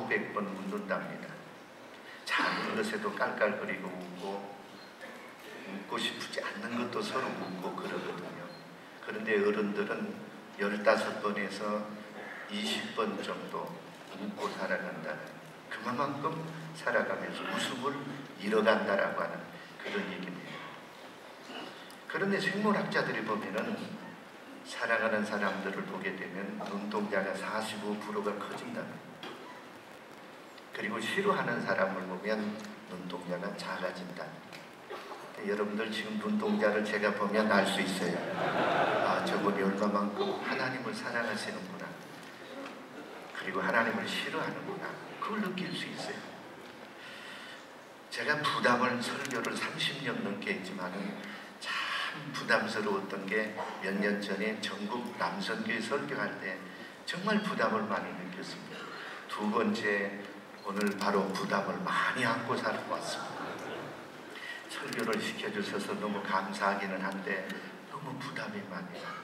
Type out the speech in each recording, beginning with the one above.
400번 묻는답니다. 작은 것에도 깔깔거리고 웃고 싶지 않는 것도 서로 묻고 그러거든요. 그런데 어른들은 15번에서 20번 정도 웃고 살아간다는, 그만큼 살아가면서 웃음을 잃어간다라고 하는 그런 얘기입니다. 그런데 생물학자들이 보면은 살아가는 사람들을 보게 되면 눈동자가 45%가 커진답니다. 그리고 싫어하는 사람을 보면 눈동자가 작아진다. 여러분들 지금 눈동자를 제가 보면 알 수 있어요. 아, 저분이 얼마만큼 하나님을 사랑하시는구나. 그리고 하나님을 싫어하는구나. 그걸 느낄 수 있어요. 제가 부담을 설교를 30년 넘게 했지만은 참 부담스러웠던 게 몇 년 전에 전국 남선교회 설교할 때 정말 부담을 많이 느꼈습니다. 두 번째, 오늘 바로 부담을 많이 안고 살아왔습니다. 설교를 시켜주셔서 너무 감사하기는 한데 너무 부담이 많이 나요.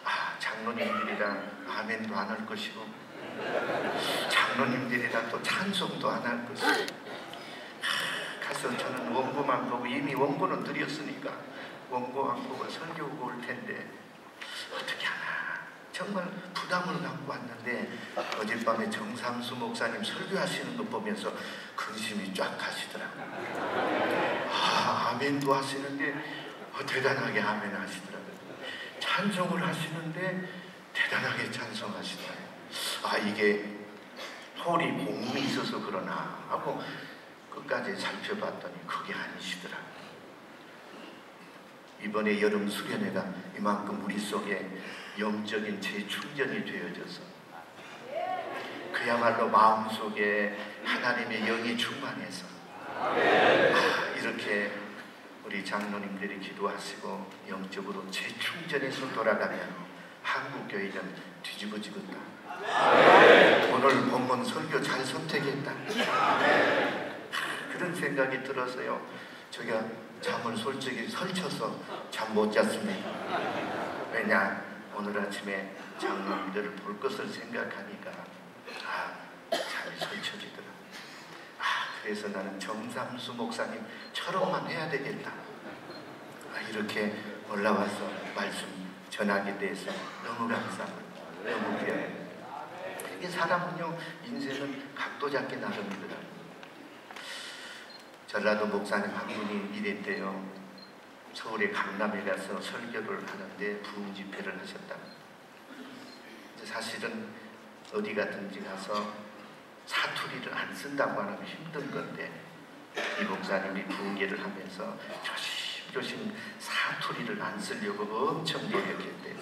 아, 장로님들이랑 아멘도 안 할 것이고, 장로님들이랑 또 찬송도 안 할 것이고, 가서 저는 원고만 보고, 이미 원고는 드렸으니까 원고만 보고 설교하고 올 텐데 어떻게 하나 정말 부담을 갖고 왔는데, 어젯밤에 정삼수 목사님 설교하시는 거 보면서 근심이 쫙 가시더라고요. 아, 아멘도 하시는데 대단하게 아멘 하시더라고요. 찬송을 하시는데 대단하게 찬송하시더라고요. 아, 이게 홀이 공이 있어서 그러나 하고 끝까지 살펴봤더니 그게 아니시더라고요. 이번에 여름 수련회가 이만큼 우리 속에 영적인 재충전이 되어져서 그야말로 마음속에 하나님의 영이 충만해서 이렇게 우리 장로님들이 기도하시고 영적으로 재충전해서 돌아가면 한국교회는 뒤집어지겠다. 오늘 본문 설교 잘 선택했다. 그런 생각이 들어서요, 제가 잠을 솔직히 설쳐서 잠 못 잤습니다. 왜냐, 오늘 아침에 장로님들을 볼 것을 생각하니까 잠이 설쳐지더라. 그래서 나는 정삼수 목사님처럼만 해야 되겠다. 이렇게 올라와서 말씀 전하게 돼서 너무 감사합니다. 너무 귀해요. 이 사람은요, 인생은 각도 잡기 나름이더라. 전라도 목사님 한 분이 이랬대요. 서울의 강남에 가서 설교를 하는데 부흥 집회를 하셨다. 사실은 어디 가든지 가서 사투리를 안 쓴다고 하면 힘든 건데, 이 목사님이 부흥회를 하면서 조심조심 사투리를 안 쓰려고 엄청 노력했대요.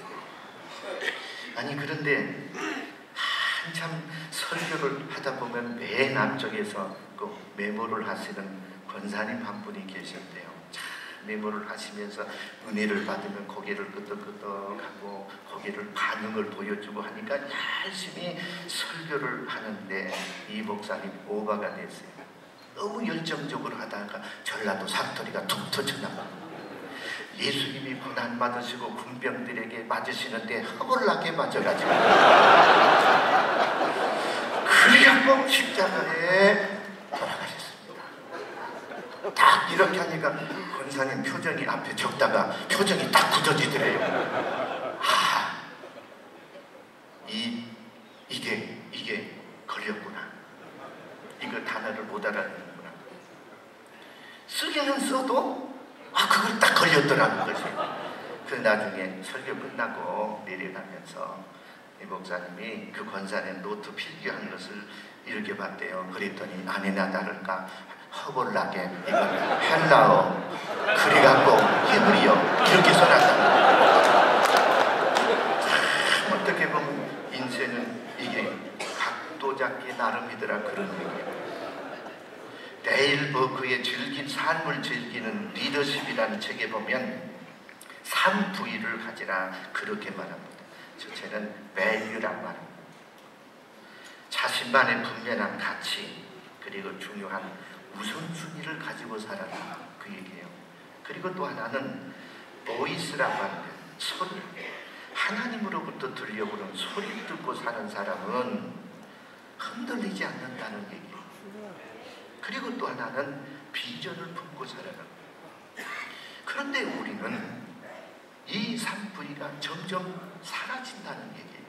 아니, 그런데 한참 설교를 하다 보면 맨 앞쪽에서 그 메모를 하시는 권사님 한 분이 계셨대요. 메모를 하시면서 은혜를 받으면 고개를 끄덕끄덕하고 고개를 반응을 보여주고 하니까 열심히 설교를 하는데, 이 목사님 오바가 됐어요. 너무 열정적으로 하다가 전라도 사투리가 툭 터져나가고, 예수님이 고난 받으시고 군병들에게 맞으시는데 허벌나게 맞아가지고 그래갖고 십자가에 돌아가셨습니다. 딱 이렇게 하니까 권사님 표정이 앞에 적다가 표정이 딱 굳어지더래요. 이게 걸렸구나. 이거 단어를 못 알아듣는구나. 쓰기는 써도 그걸 딱 걸렸더라는 것이. 그 나중에 설교 끝나고 내려가면서 이 목사님이 그 권사님 노트 필기한 것을 이렇게 봤대요. 그랬더니 아니나 다를까 허벌나게 이건 헬라어 그래갖고 히브리어 이렇게 써놨다. 참 어떻게 보면 인생은 이게 각도 잡기 나름이더라, 그런 얘기예요. 데일 버크의 삶을 즐기는 리더십이라는 책에 보면 3V를 가지라 그렇게 말합니다. 첫째는 value란 말입니다. 자신만의 분명한 가치, 그리고 중요한 우선순위를 가지고 살아라, 그 얘기예요. 그리고 또 하나는 voice라고 하는데 소리, 하나님으로부터 들려오는 소리를 듣고 사는 사람은 흔들리지 않는다는 얘기예요. 그리고 또 하나는 비전을 품고 살아가는 거예요. 그런데 우리는 이 산부리가 점점 사라진다는 얘기예요.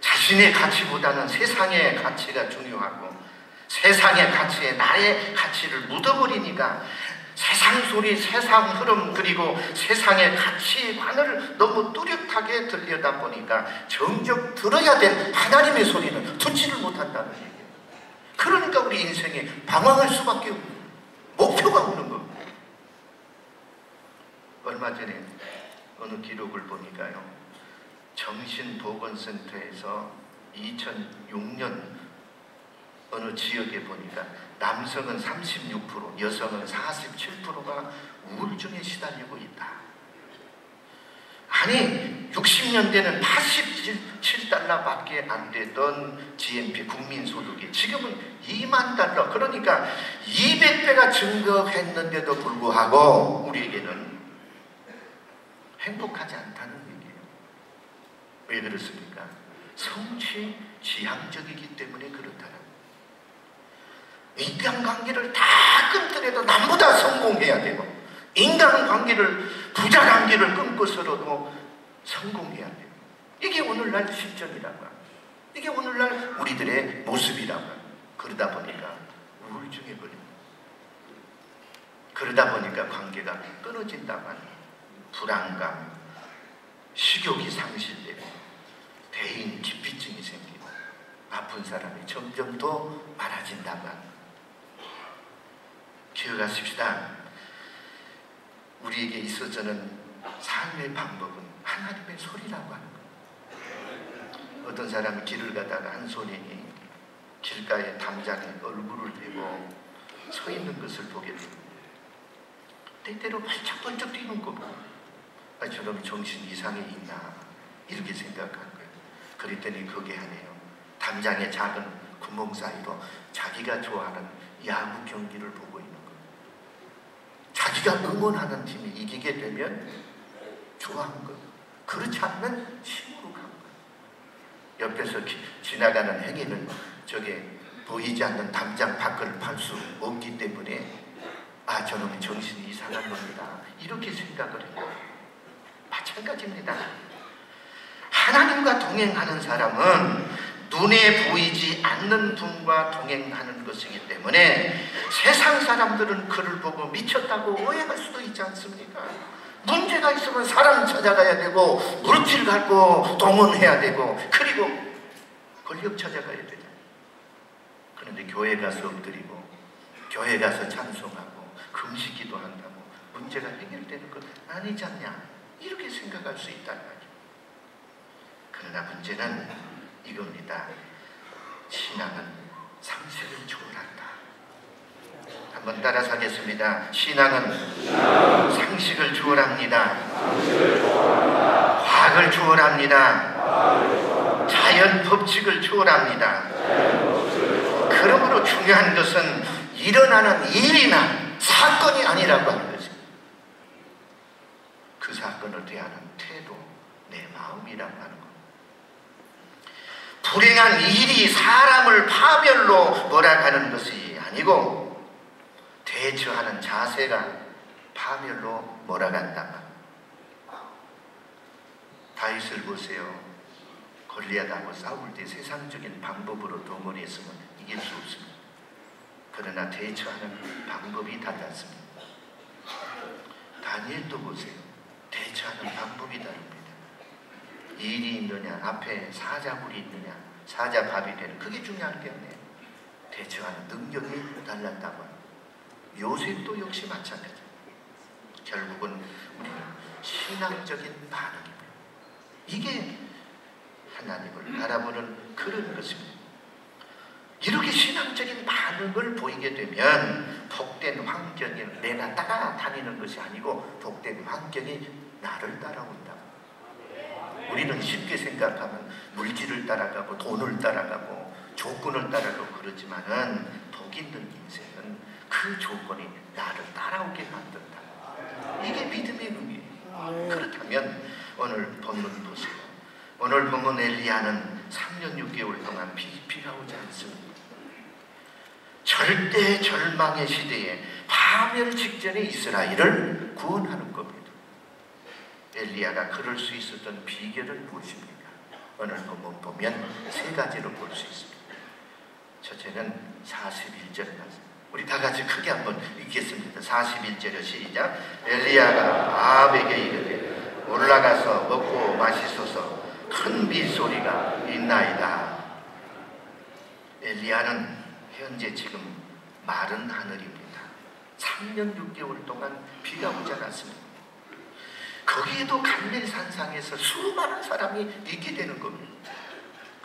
자신의 가치보다는 세상의 가치가 중요하고 세상의 가치에 나의 가치를 묻어버리니까 세상 소리, 세상 흐름, 그리고 세상의 가치관을 너무 뚜렷하게 들여다보니까 정작 들어야 될 하나님의 소리는 듣지를 못한다는 얘기예요. 그러니까 우리 인생에 방황할 수밖에 없는 거예요. 목표가 없는 거예요. 얼마 전에 어느 기록을 보니까요, 정신보건센터에서 2006년 어느 지역에 보니까 남성은 36%, 여성은 47%가 우울증에 시달리고 있다. 아니 60년대는 87달러밖에 안 되던 GNP 국민소득이 지금은 2만 달러, 그러니까 200배가 증가했는데도 불구하고 우리에게는 행복하지 않다는 얘기예요. 왜 그렇습니까? 성취 지향적이기 때문에 그렇다는. 인간관계를 다 끊더라도 남보다 성공해야 되고, 인간관계를 부자 관계를 끊고서라도 성공해야 되고, 이게 오늘날 실정이라고 합니다. 이게 오늘날 우리들의 모습이라고 합니다. 그러다 보니까 우울증에 걸립니다. 그러다 보니까 관계가 끊어진다고 합니다. 불안감, 식욕이 상실되고 대인 기피증이 생기고 아픈 사람이 점점 더 많아진다고 합니다. 기억하십시다. 우리에게 있어서는 삶의 방법은 하나님의 소리라고 하는 거예요. 어떤 사람이 길을 가다가 한 소년이 길가에 담장에 얼굴을 대고 서 있는 것을 보게 됩니다. 때때로 발짝발짝 뛰는 거 보고, 아, 저놈이 정신 이상이 있나 이렇게 생각한 거예요. 그랬더니 그게 하네요. 담장의 작은 구멍 사이로 자기가 좋아하는 야구 경기를 보고 있는 거예요. 자기가 응원하는 팀이 이기게 되면 좋아한 거예요. 그렇지 않으면 침으로 간 거예요. 옆에서 지나가는 행인은 저게 보이지 않는 담장 밖을 팔 수 없기 때문에, 아, 저놈이 정신이 이상한 놈이다 이렇게 생각을 해요. 마찬가지입니다. 하나님과 동행하는 사람은 눈에 보이지 않는 분과 동행하는 것이기 때문에 세상 사람들은 그를 보고 미쳤다고 오해할 수도 있지 않습니까? 문제가 있으면 사람 찾아가야 되고 물질 갖고 동원해야 되고 그리고 권력 찾아가야 되잖아요. 그런데 교회 가서 엎드리고 교회 가서 찬송하고 금식기도 한다고 문제가 해결되는 것 아니지 않냐 이렇게 생각할 수 있다는 거죠. 그러나 문제는 이겁니다. 신앙은 상식을 초월한다. 한번 따라서 하겠습니다. 신앙은 상식을 초월합니다. 과학을 초월합니다. 자연 법칙을 초월합니다. 그러므로 중요한 것은 일어나는 일이나 사건이 아니라고 하는 것입니다. 그 사건을 대하는 태도, 내 마음이라고 하는 것. 불행한 일이 사람을 파멸로 몰아가는 것이 아니고 대처하는 자세가 파멸로 몰아간다. 다윗을 보세요. 골리앗하고 싸울 때 세상적인 방법으로 동원했으면 이길 수 없습니다. 그러나 대처하는 방법이 달랐습니다. 다니엘도 보세요. 대처하는 방법이 다릅니다. 일이 있느냐, 앞에 사자굴이 있느냐, 사자밥이 되는, 그게 중요한 게 아니에요. 대처하는 능력이 달랐다고 합니다. 요셉도 역시 마찬가지입니다. 결국은 우리는 신앙적인 반응입니다. 이게 하나님을 바라보는 그런 것입니다. 이렇게 신앙적인 반응을 보이게 되면 복된 환경이 내가 따라다니는 것이 아니고 복된 환경이 나를 따라온다. 우리는 쉽게 생각하면 물질을 따라가고 돈을 따라가고 조건을 따라가고 그러지만은 복 있는 인생은 그 조건이 나를 따라오게 만든다. 이게 믿음의 의미예요. 그렇다면 오늘 본문 보세요. 오늘 본문 엘리야는 3년 6개월 동안 비가 오지 않습니다. 절대 절망의 시대에 파멸 직전에 이스라엘을 구원하는 겁니다. 엘리야가 그럴 수 있었던 비결은 무엇입니까? 오늘 본문 보면 세 가지로 볼 수 있습니다. 첫째는 41절 말씀. 우리 다 같이 크게 한번 읽겠습니다. 41절에 시작. 엘리야가 아합에게 이르되 올라가서 먹고 마시소서. 큰 비소리가 있나이다. 엘리야는 현재 지금 마른 하늘입니다. 3년 6개월 동안 비가 오지 않았습니다. 거기에도 갈멜산상에서 수많은 사람이 있게 되는 겁니다.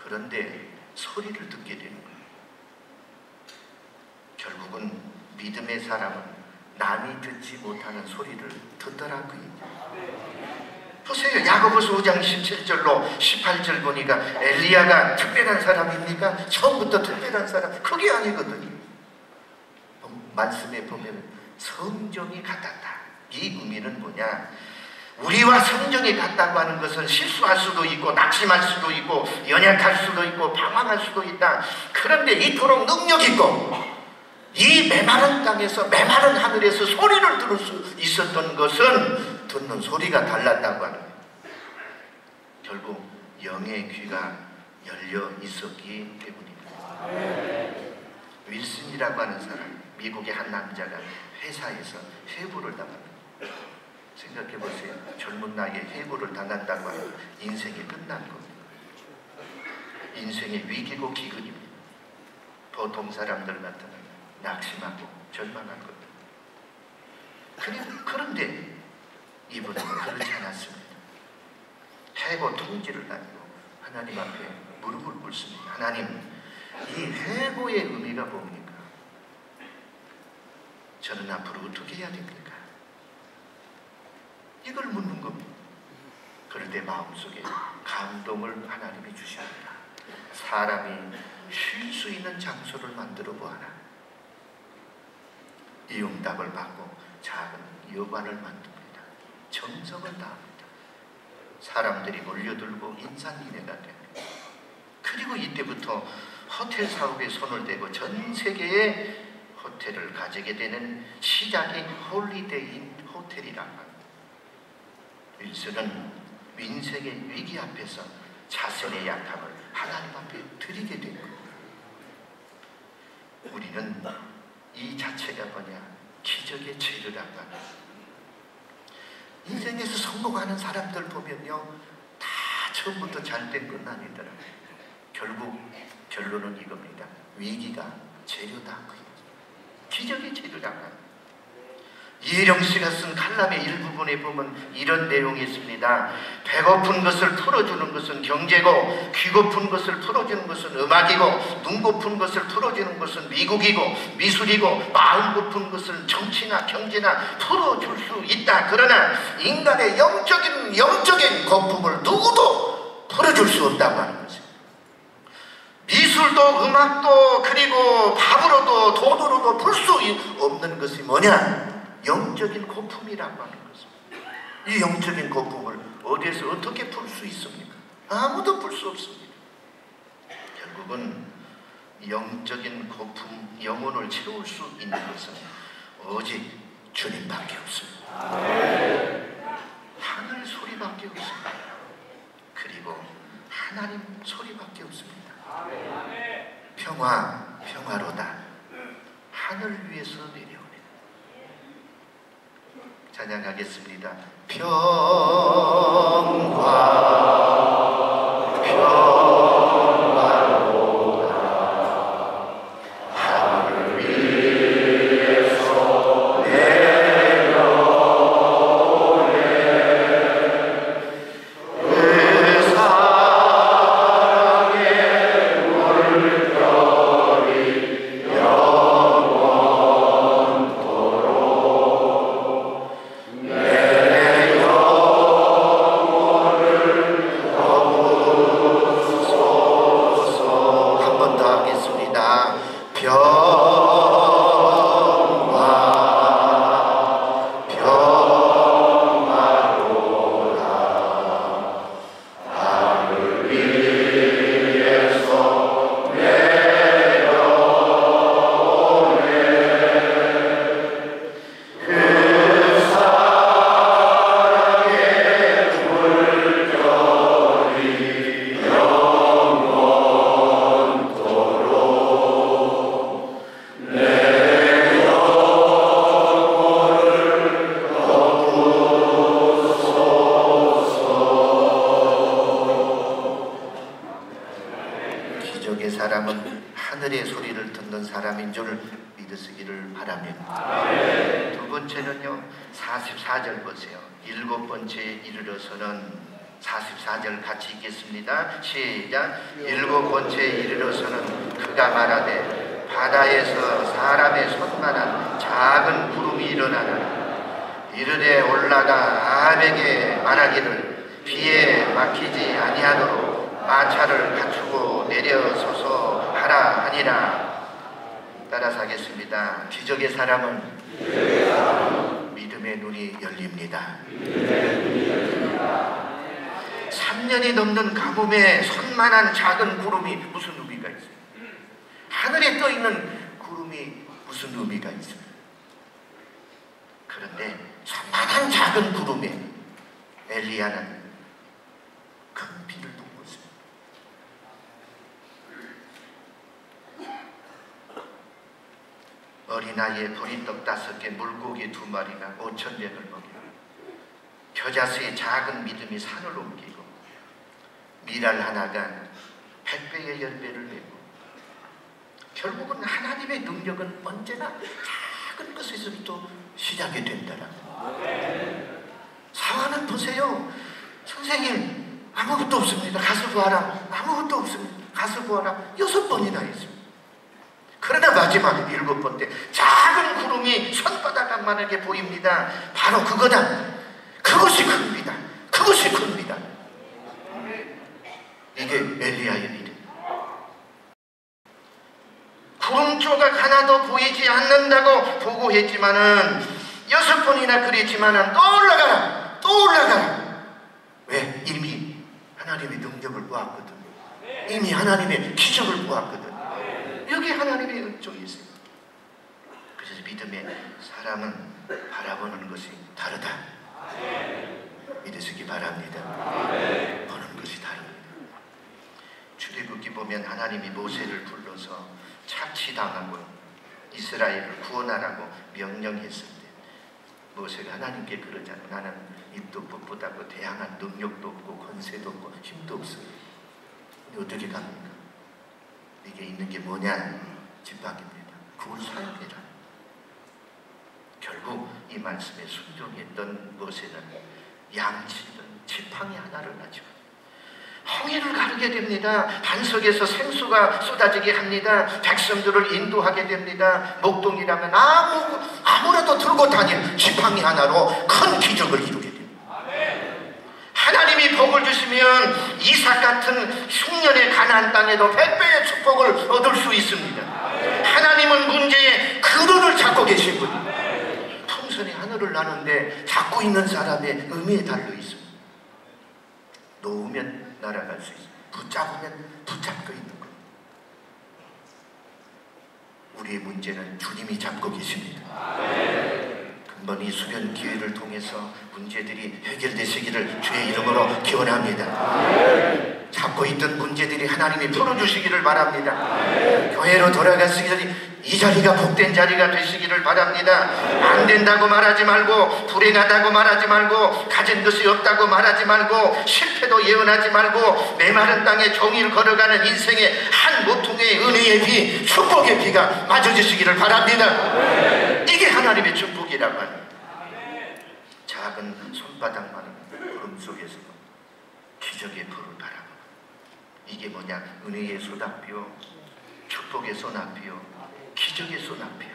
그런데 소리를 듣게 되는 거예요. 결국은 믿음의 사람은 남이 듣지 못하는 소리를 듣더라고요. 보세요. 야고보서 5장 17절로 18절 보니까 엘리야가 특별한 사람입니까? 처음부터 특별한 사람? 그게 아니거든요. 말씀에 보면 성정이 같았다. 이 의미는 뭐냐? 우리와 성정이 같다고 하는 것은 실수할 수도 있고 낙심할 수도 있고 연약할 수도 있고 방황할 수도 있다. 그런데 이토록 능력 있고 이 메마른 땅에서 메마른 하늘에서 소리를 들을 수 있었던 것은 듣는 소리가 달랐다고 하는 거예요. 결국 영의 귀가 열려 있었기 때문입니다. 윌슨이라고 하는 사람, 미국의 한 남자가 회사에서 해고를 당합니다. 생각해 보세요. 젊은 나이에 해고를 당한다고 하면 인생이 끝난 겁니다. 인생의 위기고 기근입니다. 보통 사람들 같으면 낙심하고 절망한 겁니다. 그런데 이분은 그렇지 않았습니다. 해고 통지를 가지고 하나님 앞에 무릎을 꿇습니다. 하나님, 이 해고의 의미가 뭡니까? 저는 앞으로 어떻게 해야 됩니까? 이걸 묻는 겁니다. 그럴 때 마음속에 감동을 하나님이 주십니다. 사람이 쉴 수 있는 장소를 만들어 보아라. 이 응답을 받고 작은 여관을 만듭니다. 정성을 다합니다. 사람들이 몰려들고 인산인해가 됩니다. 그리고 이때부터 호텔 사업에 손을 대고 전 세계의 호텔을 가지게 되는 시작이 홀리데이 호텔이라고 합니다. 윌슨은 민생의 위기 앞에서 자신의 약함을 하나님 앞에 드리게 된 겁니다. 우리는 이 자체가 뭐냐? 기적의 재료라고 합니다. 인생에서 성공하는 사람들 보면요, 다 처음부터 잘된 건 아니더라고요. 결국 결론은 이겁니다. 위기가 재료다. 기적의 재료라고 합니다. 이혜령 씨가 쓴 칼럼의 일부분에 보면 이런 내용이 있습니다. 배고픈 것을 풀어주는 것은 경제고, 귀 고픈 것을 풀어주는 것은 음악이고, 눈 고픈 것을 풀어주는 것은 미국이고 미술이고, 마음 고픈 것은 정치나 경제나 풀어줄 수 있다. 그러나 인간의 영적인 고품을 누구도 풀어줄 수 없다고 하는 거죠. 미술도 음악도 그리고 밥으로도 돈으로도 풀 수 없는 것이 뭐냐? 영적인 고품이라고 하는 것입니다. 이 영적인 고품을 어디에서 어떻게 풀 수 있습니까? 아무도 풀 수 없습니다. 결국은 영적인 고품, 영혼을 채울 수 있는 것은 오직 주님밖에 없습니다. 하늘 소리밖에 없습니다. 그리고 하나님 소리밖에 없습니다. 평화로다. 하늘 위에서 내려오네. 찬양하겠습니다. 하늘 위에서 내려오네. 그 사랑의 물결이 영원토록 내 영혼을 기적의 사람은 하늘의 소리를 듣는 사람인 줄 믿으시기를 바랍니다. 두 번째는요, 44절 보세요. 일곱 번째에 이르러서는 44절 같이 읽겠습니다. 시작. 일곱 번째에 이르러서는 그가 말하되 바다에서 사람의 손만한 작은 구름이 일어나나 이르되 올라가 아합에게 말하기를 비에 막히지 아니하도록 마차를 갖추고 내려서서 하라 하니라. 따라서 하겠습니다. 기적의 사람은 믿음의 눈이 열립니다. 3년이 넘는 가뭄에 손만한 작은 구름이 무슨 의미가 있어요? 하늘에 떠있는 구름이 무슨 의미가 있어요? 그런데 손만한 작은 구름에 엘리야는 큰 비를 본 것입니다. 어린아이에 보리떡 5개, 물고기 2마리가 5,100을 먹이고 겨자수의 작은 믿음이 산을 옮기고 미랄 하나가 100배의 10배를 내고 결국은 하나님의 능력은 언제나 작은 것에서부터 시작이 된다라고. 상황은 보세요. 선생님 아무것도 없습니다. 가서 구하라. 아무것도 없습니다. 가서 구하라. 6번이나 했습니다. 그러나 마지막 7번 때 작은 구름이 손바닥만하게 보입니다. 바로 그거다. 그것이 큽니다. 그것이 큽니다. 이게 엘리야의 일입니다. 구름 조각 하나도 보이지 않는다고 보고했지만은 6번이나 그랬지만은 또 올라가라. 또 올라가라. 왜? 이미 하나님의 능력을 보았거든. 이미 하나님의 기적을 보았거든. 여기 하나님의 은총이 있어요. 그래서 믿음의 사람은 바라보는 것이 다르다. 믿으시기 바랍니다. 보는 것이 다릅니다. 출애굽기 보면 하나님이 모세를 불러서 착취당하고 이스라엘을 구원하라고 명령했을 때 모세가 하나님께 그러잖아. 나는 입도 뻣뻣하고 대항한 능력도 없고 권세도 없고 힘도 없어요. 어떻게 갑니까? 이게 있는 게 뭐냐? 집박입니다. 그걸 사용해라. 결국 이 말씀에 순종했던 모세는 양치던 지팡이 하나를 가지고 홍해를 가르게 됩니다. 반석에서 생수가 쏟아지게 합니다. 백성들을 인도하게 됩니다. 목동이라면 아무래도 들고 다닐 지팡이 하나로 큰 기적을 이루게 됩니다. 하나님이 복을 주시면 이삭 같은 흉년의 가나안 땅에도 100배의 축복을 얻을 수 있습니다. 하나님은 문제의 근원을 잡고 계신 분입니다. 풍선이 하늘을 나는데 잡고 있는 사람의 의미에 달려 있습니다. 놓으면 날아갈 수 있어요. 붙잡으면 붙잡고 있는 거예요. 우리의 문제는 주님이 잡고 계십니다. 금번 이 수련 기회를 통해서 문제들이 해결되시기를 주의 이름으로 기원합니다. 잡고 있던 문제들이 하나님이 풀어주시기를 바랍니다. 교회로 돌아가시기를 이 자리가 복된 자리가 되시기를 바랍니다. 안 된다고 말하지 말고, 불행하다고 말하지 말고, 가진 것이 없다고 말하지 말고, 실패도 예언하지 말고, 메마른 땅에 종일 걸어가는 인생의 한 모퉁이의 은혜의 비, 축복의 비가 맞아주시기를 바랍니다. 이게 하나님의 축복이라고 합니다. 작은 손바닥만한 구름 속에서 기적의 불을 바라보고, 이게 뭐냐? 은혜의 소낙비요, 축복의 소낙비요, 기적의 소낙비요.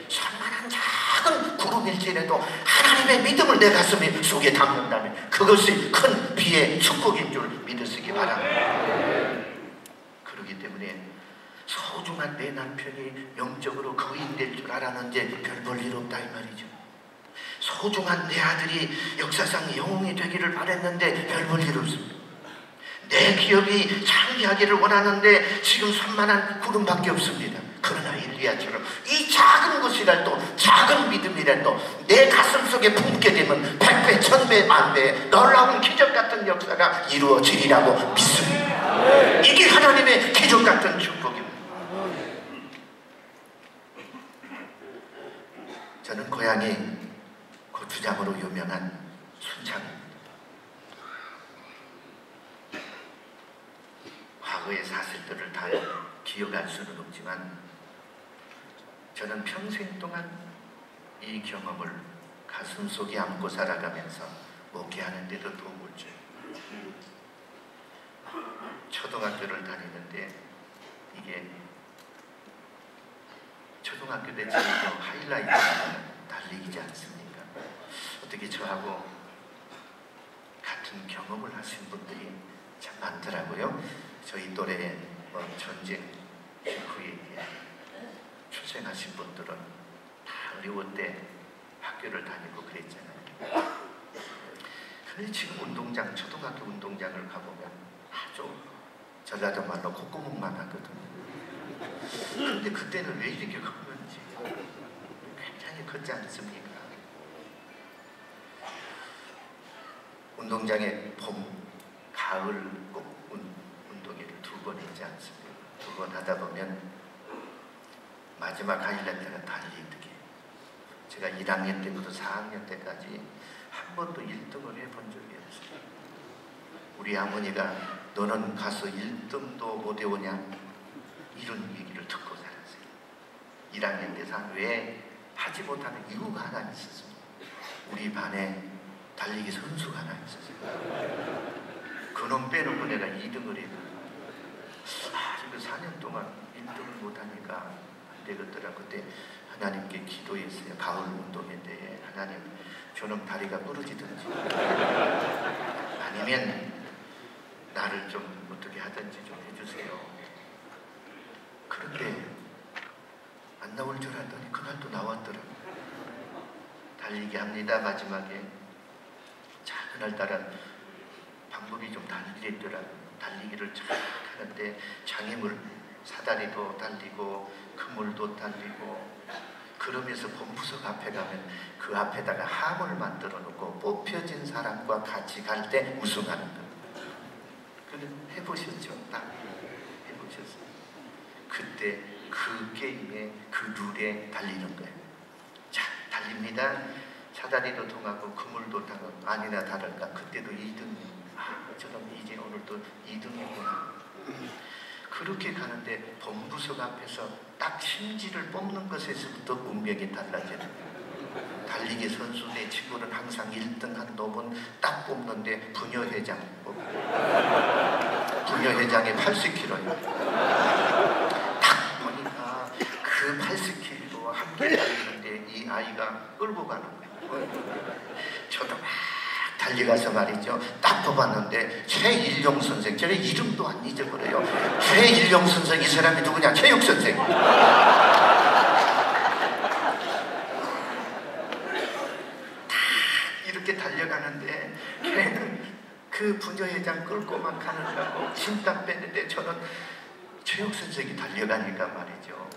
산만한 작은 구름일지라도 하나님의 믿음을 내 가슴 속에 담는다면 그것이 큰 비의 축복인 줄 믿으시기 바랍니다. 그렇기 때문에 소중한 내 남편이 영적으로 거인 될 줄 알았는데 별 볼 일 없다 이 말이죠. 소중한 내 아들이 역사상 영웅이 되기를 바랬는데 별 볼 일 없습니다. 내 기업이 창대하기를 원하는데 지금 산만한 구름밖에 없습니다. 그러나 엘리야처럼 이 작은 것이라도, 작은 믿음이라도 내 가슴 속에 품게 되면 100배, 1000배, 10,000배 놀라운 기적 같은 역사가 이루어지리라고 믿습니다. 이게 하나님의 기적 같은 축복입니다. 저는 고향이 고추장으로 유명한 순창입니다. 과거의 사실들을 다 기억할 수는 없지만 저는 평생 동안 이 경험을 가슴속에 안고 살아가면서 목회하는 데도 도움을 줘요. 초등학교를 다니는데 이게 초등학교 때 제일 하이라이트는 달리기지 않습니까? 어떻게 저하고 같은 경험을 하신 분들이 참 많더라고요. 저희 또래 전쟁 이후에 출생하신 분들은 다 어려울 때 학교를 다니고 그랬잖아요. 근데 지금 운동장, 초등학교 운동장을 가보면 아주 전라도 말로 콧구멍만 하거든요. 근데 그때는 왜 이렇게 컸는지 굉장히 컸지 않습니까? 운동장에 봄, 가을 꼭 운동회를 2번 했지 않습니까? 2번 하다 보면 마지막 하이라이트가 달리기. 제가 1학년 때부터 4학년 때까지 한 번도 1등을 해본 적이 없어요. 우리 어머니가 너는 가서 1등도 못 해오냐? 이런 얘기를 듣고 살았어요. 1학년 때상 왜 하지 못하는 이유가 하나 있었습니다. 우리 반에 달리기 선수가 하나 있었어요. 그놈 빼놓고 내가 2등을 했거든요. 이거 4년 동안 1등을 못하니까 안 되겠더라. 그때 하나님께 기도했어요. 가을 운동회 때 하나님 저놈 다리가 부러지든지 아니면 나를 좀 어떻게 하든지 좀 해주세요. 그런데 안 나올 줄 알았더니 그날도 나왔더라고요. 달리기 합니다. 마지막에 자 그날따라 방법이 좀 달리더라고요. 달리기를 잘 하는데 장애물 사다리도 달리고 그물도 달리고 그러면서 본부석 앞에 가면 그 앞에다가 함을 만들어 놓고 뽑혀진 사람과 같이 갈 때 우승하는 거예요. 그럼 해보셨죠? 딱 해보셨어요. 그때 그 게임에 그 룰에 달리는 거예요. 자 달립니다. 사다리도 통하고 그물도 타고 아니나 다를까 그때도 2등. 저는 이제 오늘도 2등이구나. 그렇게 가는데 본부석 앞에서 딱 심지를 뽑는 것에서부터 운명이 달라져요. 달리기 선수 내 친구는 항상 1등 한 놈은 딱 뽑는데 부녀회장 부녀회장이 80kg예요. 딱 보니까 그 80kg 함께 달리는데 이 아이가 끌고 가는 거예요. 저도 막 달려가서 말이죠. 딱 뽑았는데 최일용 선생, 제가 이름도 안 잊어버려요. 최일용 선생, 이 사람이 누구냐? 체육 선생. 이렇게 달려가는데 걔는 그 부녀회장 끌고 막 가느라고 심딱 빼는데 저는 체육 선생이 달려가니까 말이죠.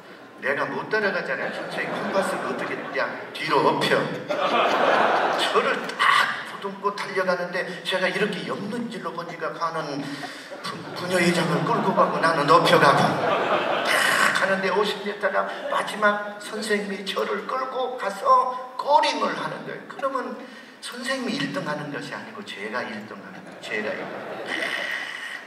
내가 못 따라가잖아요. 선생님 콤파스를 어떻게 그냥 뒤로 엎혀. 저를 딱 부둥고 달려가는데 제가 이렇게 옆는 길로 보니까 가는 부녀회장을 끌고 가고 나는 엎혀가고 딱 가는데 50m가 마지막 선생님이 저를 끌고 가서 꼬링을 하는 거예요. 그러면 선생님이 1등 하는 것이 아니고 제가 1등 하는 거예요. 제가 1등.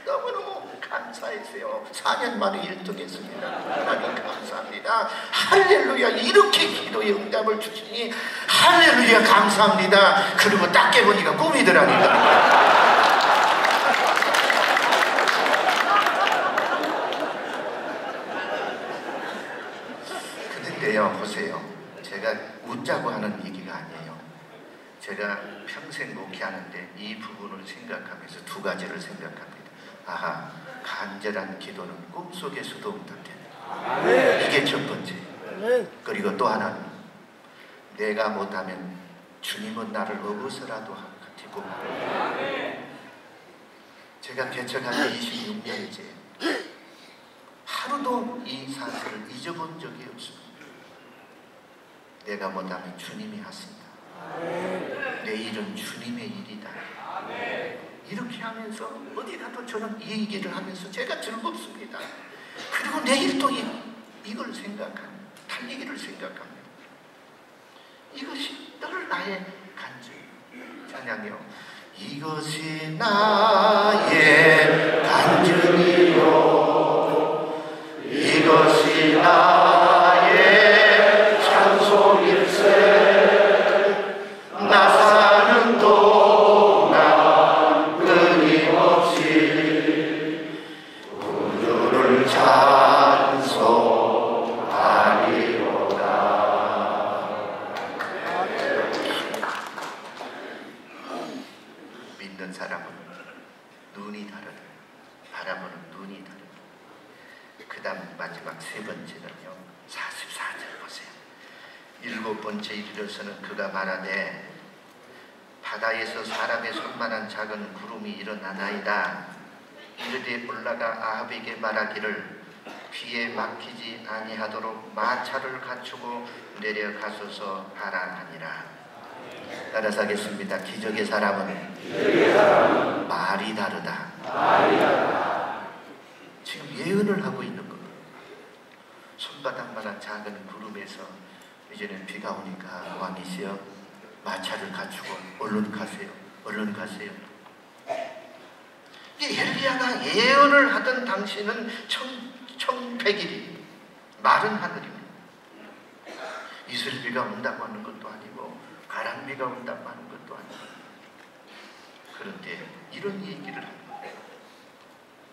너무너무 감사했어요. 4년 만에 1등 했습니다. 하나님 감사합니다. 할렐루야. 이렇게 기도의 응답을 주시니 할렐루야 감사합니다. 그리고 딱 깨보니까 꿈이더라니까. 그런데요 보세요. 제가 웃자고 하는 얘기가 아니에요. 제가 평생 목회하는데 이 부분을 생각하면서 2가지를 생각합니다. 아하, 간절한 기도는 꿈속에서도 응답된다. 이게 첫 번째. 그리고 또 하나는 내가 못하면 주님은 나를 업어서라도 하고. 제가 개척한 지 26년째 하루도 이 사실을 잊어본 적이 없습니다. 내가 못하면 주님이 하신다. 내일은 주님의 일이다. 이렇게 하면서 어디 가도 저는 이 얘기를 하면서 제가 즐겁습니다. 그리고 내일 또 이걸 생각합니다. 달리기를 생각합니다. 이것이 늘 나의 간증. 찬양이요. 이것이 나의 간증이요 마지막 세 번째는요, 44절 보세요. 일곱 번째 이르러서는 그가 말하되 바다에서 사람의 손만한 작은 구름이 일어나나이다. 이르되 올라가 아합에게 말하기를 귀에 막히지 아니하도록 마차를 갖추고 내려가소서 하라 하니라. 따라서 하겠습니다. 기적의 사람은 말이 다르다. 지금 예언을 하고 있는 겁니다. 손바닥만한 작은 구름에서 이제는 비가 오니까 왕이시여 마차를 갖추고 얼른 가세요. 얼른 가세요. 엘리야가 예언을 하던 당시는 1100일이 마른 하늘입니다. 이슬비가 온다고 하는 것도 아니고 가랑비가 온다고 하는 것도 아니고, 그런데 이런 얘기를 합니다.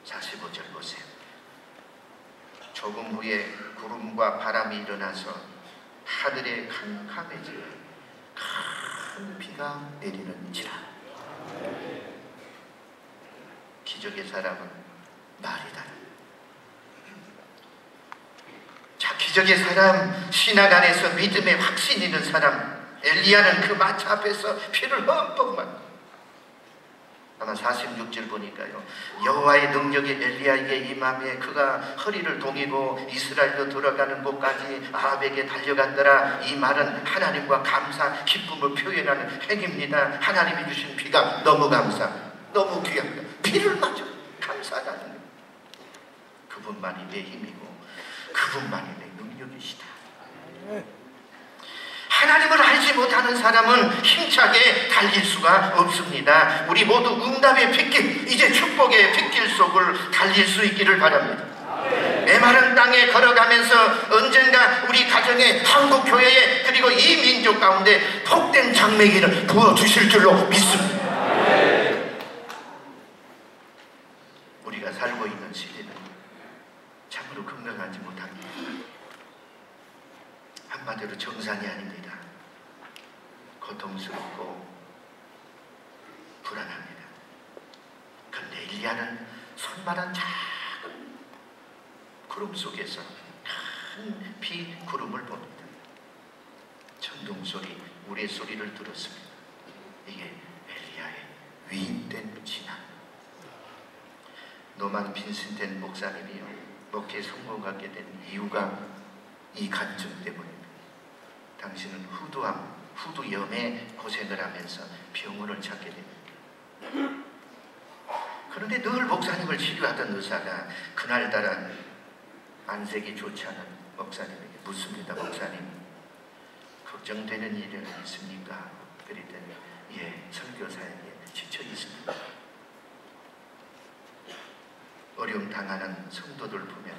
45절 보세요. 조금 후에 구름과 바람이 일어나서 하늘에 캄캄해지며 큰 비가 내리는지라. 기적의 사람은 말이다. 자, 기적의 사람, 신앙 안에서 믿음의 확신 있는 사람, 엘리야는 그 마차 앞에서 피를 흠뻑 맞고, 아마 46절 보니까요, 여호와의 능력이 엘리야에게 임함에 그가 허리를 동이고 이스라엘로 돌아가는 곳까지 아합에게 달려갔더라. 이 말은 하나님과 감사, 기쁨을 표현하는 행입니다. 하나님이 주신 비가 너무 감사, 너무 귀합니다. 비를 맞아 감사하다는 거예요. 그분만이 내 힘이고 그분만이 내 능력이시다. 하나님을 알지 못하는 사람은 힘차게 달릴 수가 없습니다. 우리 모두 응답의 빗길, 이제 축복의 빗길 속을 달릴 수 있기를 바랍니다. 메마른 땅에 걸어가면서 언젠가 우리 가정에, 한국 교회에, 그리고 이 민족 가운데 복된 장래기를 부어주실 줄로 믿습니다. 우리가 살고 있는 시대는 참으로 건강하지 못합니다. 한마디로 정상이 아닙니다. 고통스럽고 불안합니다. 그런데 엘리야는 손만한 작은 구름 속에서 큰 비 구름을 봅니다. 천둥소리, 우레소리를 들었습니다. 이게 엘리야의 위임된 신앙. 노만 빈센텐 목사님이요, 목회 성공하게 된 이유가 이 간증 때문입니다. 당신은 후두염에 고생을 하면서 병원을 찾게 됩니다. 그런데 늘 목사님을 치료하던 의사가 그날따라 안색이 좋지 않은 목사님에게 묻습니다. 목사님, 걱정되는 일은 있습니까? 그랬더니 예, 설교사에게 지쳐 있습니다. 어려움 당하는 성도들 보면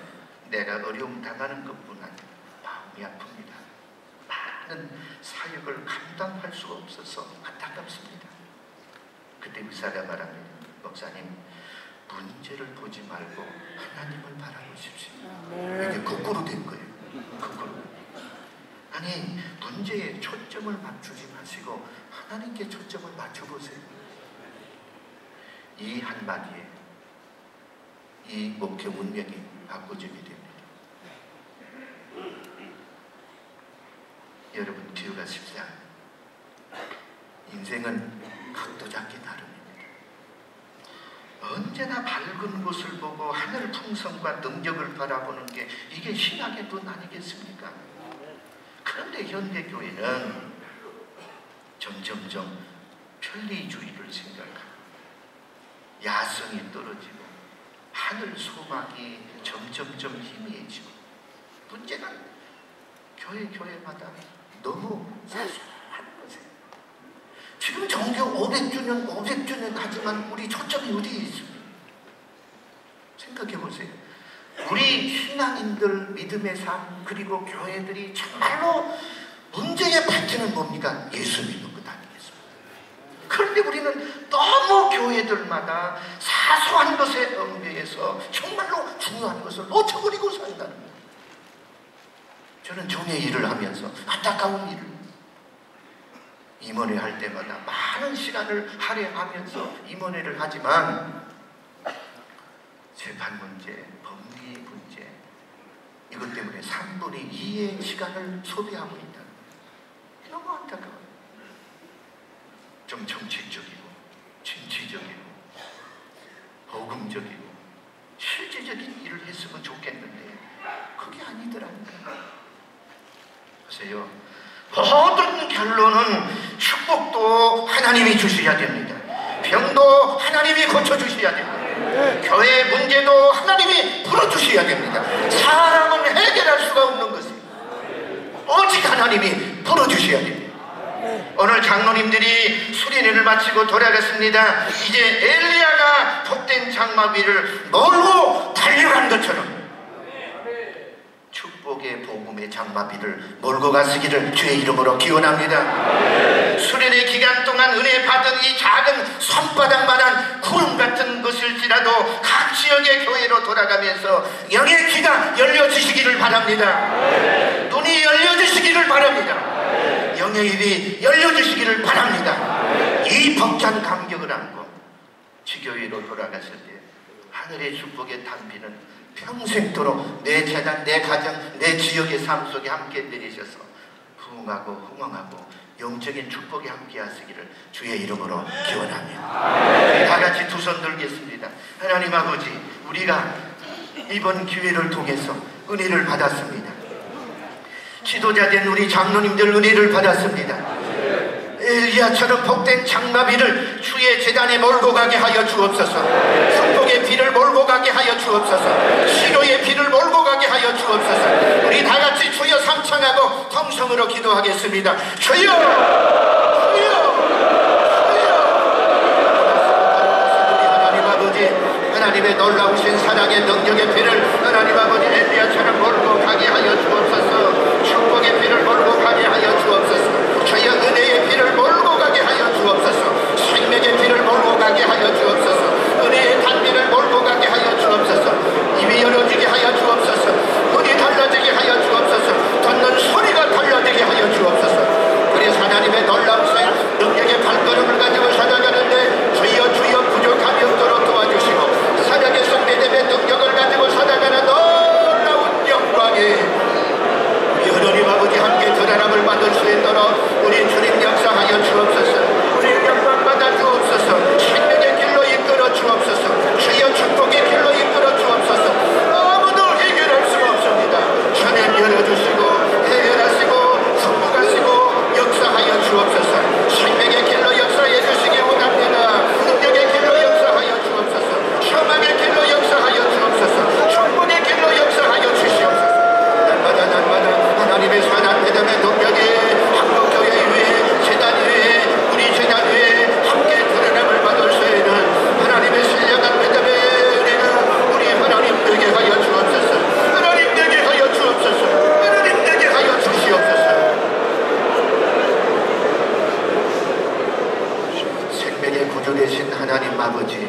내가 어려움 당하는 것뿐 아니라 마음이 아픕니다. 많은 사역을 감당할 수 없어서 안타깝습니다. 그때 의사가 말합니다. 목사님, 문제를 보지 말고 하나님을 바라보십시오. 이게 거꾸로 된 거예요. 거꾸로. 아니, 문제에 초점을 맞추지 마시고 하나님께 초점을 맞춰보세요. 이 한마디에 이 목회 운명이 바꿔지게 됩니다. 여러분 기억하십시오. 인생은 각도 잡기 나름입니다. 언제나 밝은 곳을 보고 하늘 풍성과 능력을 바라보는 게 이게 신학의 눈 아니겠습니까? 그런데 현대교회는 점점점 편리주의를 생각하고 야성이 떨어지고 하늘 소망이 점점점 희미해지고, 문제는 교회마다 너무 사소한 것이에요. 지금 정교 500주년 하지만 우리 초점이 어디에 있습니까? 생각해 보세요. 우리 신앙인들 믿음의 삶, 그리고 교회들이 정말로 문제의 파트는 뭡니까? 예수 믿는 것 아니겠습니까? 그런데 우리는 너무 교회들마다 사소한 것에 얽매여서 정말로 중요한 것을 놓쳐버리고 산다는 거예요. 저는 종의 일을 하면서 안타까운 일을 임원회 할 때마다 많은 시간을 할애하면서 임원회를 하지만 재판 문제, 법리 문제, 3분의 2의 시간을 소비하고 있다. 너무 안타까워요. 좀 정책적이고 진취적이고 복음적이고 실제적인 일을 했으면 좋겠는데 그게 아니더라니까. 보세요. 모든 결론은 축복도 하나님이 주셔야 됩니다. 병도 하나님이 고쳐주셔야 됩니다. 교회 문제도 하나님이 풀어주셔야 됩니다. 사람은 해결할 수가 없는 것입니다. 오직 하나님이 풀어주셔야 됩니다. 오늘 장로님들이 수련회를 마치고 돌아갔습니다. 이제 엘리야가 복된 장마비를 몰고 달려간 것처럼 축복의 복음의 장마비를 몰고 가시기를 주의 이름으로 기원합니다. 수련의 기간 동안 은혜 받은 이 작은 손바닥만한 구름 같은 것일지라도 각 지역의 교회로 돌아가면서 영의 귀가 열려주시기를 바랍니다. 눈이 열려주시기를 바랍니다. 영의 입이 열려주시기를 바랍니다. 이 벅찬 감격을 안고 지교회로 돌아갔을 때 하늘의 축복의 단비는 평생도록 내 재단, 내 가정, 내 지역의 삶 속에 함께 내리셔서 부흥하고 흥왕하고 영적인 축복에 함께 하시기를 주의 이름으로 기원합니다. 다 같이 두 손 들겠습니다. 하나님 아버지, 우리가 이번 기회를 통해서 은혜를 받았습니다. 지도자 된 우리 장로님들 은혜를 받았습니다. 엘리야처럼 복된 장마비를 주의 재단에 몰고 가게 하여 주옵소서. 축복의 비를 몰고 가게 하여 주옵소서. 시로의 비를 몰고 가게 하여 주옵소서. 우리 다 같이 주여 삼창하고 통성으로 기도하겠습니다. 주여! 주여! 주여! 하나님 아버지, 하나님의 놀라우신 사랑의 능력의 비를 하나님 아버지 엘리야처럼 몰고 가게 하여 주옵소서. 축복의 비를 몰고 가게 하여 주옵소서. 주여 은혜의 비를 몰고 가게 하여 주옵소서. 생명의 비를 몰고 가게 하여 주옵소서. 은혜의 단비를 몰고 가게 하여 주옵소서. 입이 열어지게 하여 주옵소서. 눈이 달라지게 하여 주옵소서. 듣는 소리가 달라지게 하여 주옵소서. 그래서 하나님의 놀라우신 능력의 발걸음을 가지고 살아가는데 주여 주여 부족함이 없도록 도와주시고 사역의 성대됨의 능력을 가지고 살아가는 놀라운 영광이 하나님 아버지 함께 전하람을 받을 수 있도록 우리 주님 역사하여 주옵소서. 우리 영광 받아 주옵소서. 생명의 길로 이끌어 주옵소서. 주여 축복의 길로 이끌어 주옵소서. 아무도 해결할 수가 없습니다. 주님 열어주시고 해결하시고 축복하시고 역사하여 주옵소서. 생명의 길로 역사해 주시기 원합니다. 능력의 길로 역사하여 주옵소서. 소망의 길로 역사하여 주옵소서. 축복의 길로 역사하여 주시옵소서. 날마다 하나님의 선한 대담의 능력이 한국교회 위에 재단 위에 우리 재단 위에 함께 드러남을 받을 수 있는 하나님의 신령한 대담의 은혜가 우리 하나님 되게 하여 주옵소서. 하나님 되게 하여 주옵소서. 하나님 되게 하여 주시옵소서. 생명의 구주 되신 하나님 아버지,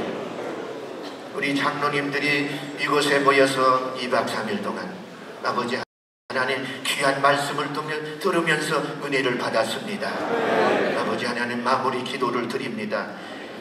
우리 장로님들이 이곳에 모여서 2박 3일 동안 아버지 하나님 귀한 말씀을 들으면서 은혜를 받았습니다. 아버지 하나님 마무리 기도를 드립니다.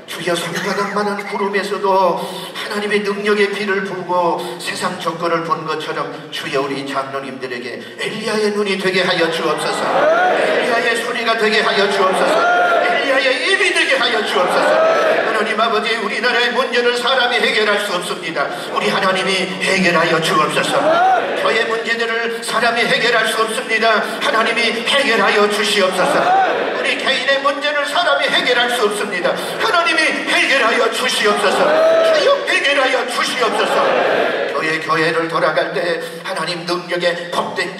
주여 손바닥만한 구름에서도 하나님의 능력의 비를 부고 세상 조건을 본 것처럼 주여 우리 장로님들에게 엘리야의 눈이 되게 하여 주옵소서. 엘리야의 소리가 되게 하여 주옵소서. 엘리야의 입이 되게 하여 주옵소서. 하나님 아버지, 우리나라의 문제를 사람이 해결할 수 없습니다. 우리 하나님이 해결하여 주옵소서. 교회 문제들을 사람이 해결할 수 없습니다. 하나님이 해결하여 주시옵소서. 우리 개인의 문제를 사람이 해결할 수 없습니다. 하나님이 해결하여 주시옵소서. 주여 해결하여 주시옵소서. 교회를 돌아갈 때 하나님 능력의 복된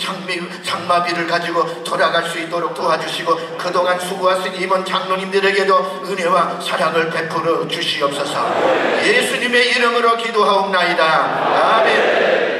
장마비를 가지고 돌아갈 수 있도록 도와주시고 그동안 수고하신 임원 장로님들에게도 은혜와 사랑을 베풀어 주시옵소서. 예수님의 이름으로 기도하옵나이다. 아멘.